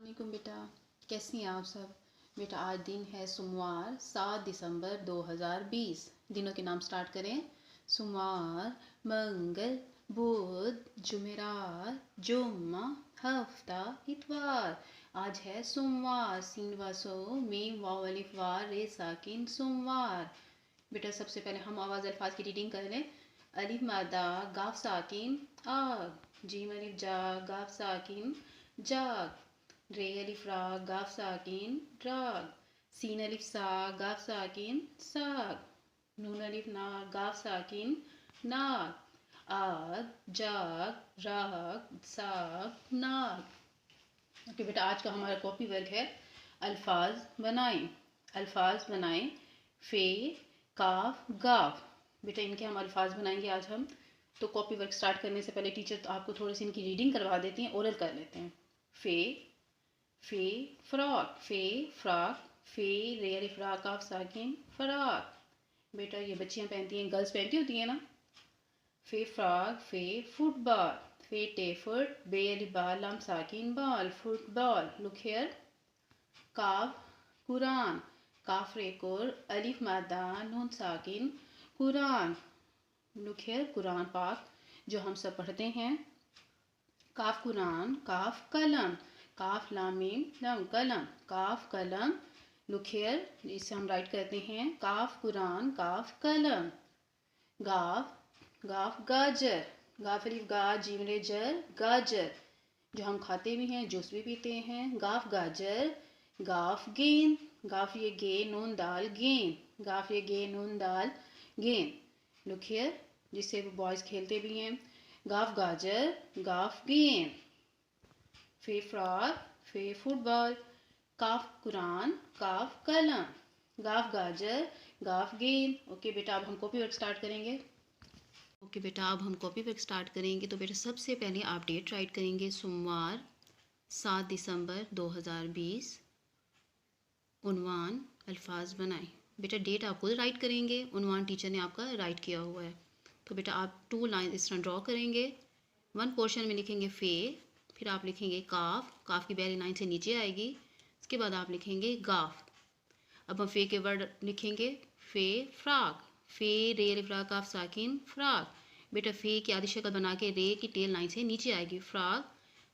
वालेकुम बेटा, कैसी हैं आप सब। बेटा आज दिन है सोमवार 7 दिसंबर 2020। दिनों के नाम स्टार्ट करें। सोमवार, मंगल, बुध, जुमेरात, जुम्मा, हफ्ता, इतवार। आज है सोमवार। सीन वासो मीम वाव अलिफ वार रे साकिन सोमवार। बेटा सबसे पहले हम आवाज़ अल्फाज की रीडिंग कर लें। अलिफ मादा गाफ साकिन आग, जीम अलिफ जा गाफ साकिन जाग, रे अलिफ रा गाफ साकिन राग, सीन अलिफ सा गाफ साकिन साग, नून अलिफ ना गाफ साकिन नाग, आग, जाग, राग, साग, नाग। ओके बेटा आज का हमारा कॉपी वर्क है अल्फाज बनाएं। अल्फाज बनाएं। फे, काफ, गाफ। बेटा इनके हम अल्फाज बनाएंगे आज हम। तो कॉपी वर्क स्टार्ट करने से पहले टीचर तो आपको थोड़ी सी इनकी रीडिंग करवा देती हैं, ओरल कर लेते हैं। फे, फे फ्रॉक, फे फ्रॉक, फे रे अलिफ रा काफ साकिन फ्रॉक। बेटा ये बच्चियां पहनती हैं, गर्ल्स पहनती होती हैं ना। फे फ्रॉक, फे फुटबॉल, फे टे फुट बे अलिफ बा लाम साकिन बॉल, फुटबॉल। Look here. काफ कुरान, काफ रे कुर अलिफ मादा नून साकिन कुरान। लुक हियर कुरान पाक जो हम सब पढ़ते हैं। काफ कुरान, काफ कलम, काफ लाम मीम लम कलम, काफ कलम। लुक हियर इसे हम राइट करते हैं। काफ कुरान, काफ कलम। गाफ, गाफ गाजर, गाफ अलिफ गा जीम रे जर गाजर जो हम खाते भी हैं, जूस भी पीते हैं। गाफ गाजर। गाफ गेंद, गाफ ये गे नून दाल गेंद, गाफ ये गे नून दाल गेंद। लुक हियर जिससे बॉयज खेलते भी हैं। गाफ गाजर, गाफ गेंद। फे फ्रॉक, फे फुटबॉल, काफ कुरान, काफ कलम, गाफ गाजर, गाफ गेंद। ओके बेटा अब हम कॉपी वर्क स्टार्ट करेंगे। ओके बेटा अब हम कॉपी वर्क स्टार्ट करेंगे। तो बेटा सबसे पहले आप डेट राइट करेंगे। सोमवार 7 दिसंबर 2020। उन्वान अल्फाज बनाएं। बेटा डेट आप खुद राइट करेंगे, उन्वान टीचर ने आपका राइट किया हुआ है। तो बेटा आप 2 लाइन इस तरह ड्रॉ करेंगे। 1 पोर्शन में लिखेंगे फ़े, फिर आप लिखेंगे काफ, काफ की पहली लाइन से नीचे आएगी। इसके बाद आप लिखेंगे गाफ। अब हम फ़े के वर्ड लिखेंगे। फ़े फ्राक, फ़े रे अलिफ रा काफ साकिन फ्राक। बेटा फ़े की आधी शक्ल बना के रे की टेल लाइन से नीचे आएगी। फ्राक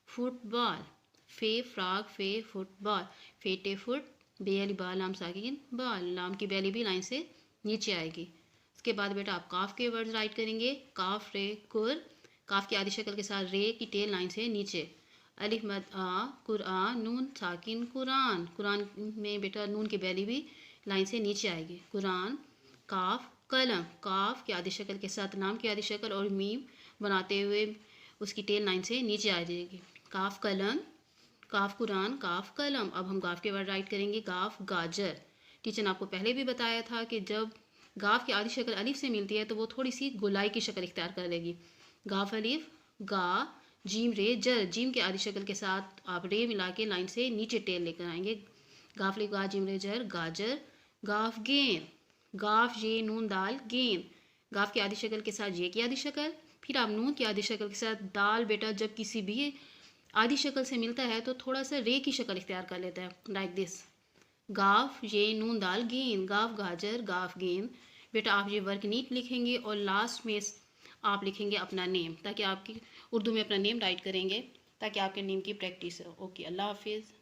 फुटबॉल, फ़े फ्राक फ़े फुटबॉल, फ़े टे फुट बे अलिफ बा लाम साकिन बॉल, लाम की बेली भी लाइन से नीचे आएगी। उसके बाद बेटा आप काफ के वर्ड राइट करेंगे। काफ रे कुर, काफ की आधी शक्ल के साथ रे की टेल लाइन से नीचे। अलिफ मद आ कुरआन नून साकिन कुरान, कुरान में बेटा नून की बेली भी लाइन से नीचे आएगी। कुरान। काफ कलम, काफ की आधी शक्ल के साथ लाम की आधी शक्ल और मीम बनाते हुए उसकी टेल लाइन से नीचे आ जाएगी। काफ कलम, काफ कुरान, काफ कलम। अब हम गाफ के वर्ड राइट करेंगे। गाफ गाजर। टीचर ने आपको पहले भी बताया था कि जब गाफ की आधी शक्ल अलिफ से मिलती है तो वो थोड़ी सी गोलाई की शक्ल इख्तियार कर लेगी। गाफ अलिफ गा जीम रे जर, जीम की आधी शक्ल के साथ आप रे मिला के लाइन से नीचे टेल लेकर आएंगे। गाफ अलिफ गा जीम रे जर गाजर। गाफ गेंद, गाफ ये नून दाल गेंद, गाफ की आधी शक्ल के साथ ये की आधी शक्ल, फिर आप नून की आधी शक्ल के साथ दाल। बेटा जब किसी भी आधी शक्ल से मिलता है तो थोड़ा सा रे की शक्ल इख्तियार कर लेता है, लाइक दिस। गाफ ये नून दाल गेंद, गाफ गाजर गाफ गेंद। बेटा आप ये वर्क नीट लिखेंगे और लास्ट में आप लिखेंगे अपना नेम, ताकि आपकी उर्दू में अपना नेम राइट करेंगे ताकि आपके नेम की प्रैक्टिस हो। ओके अल्लाह हाफिज़।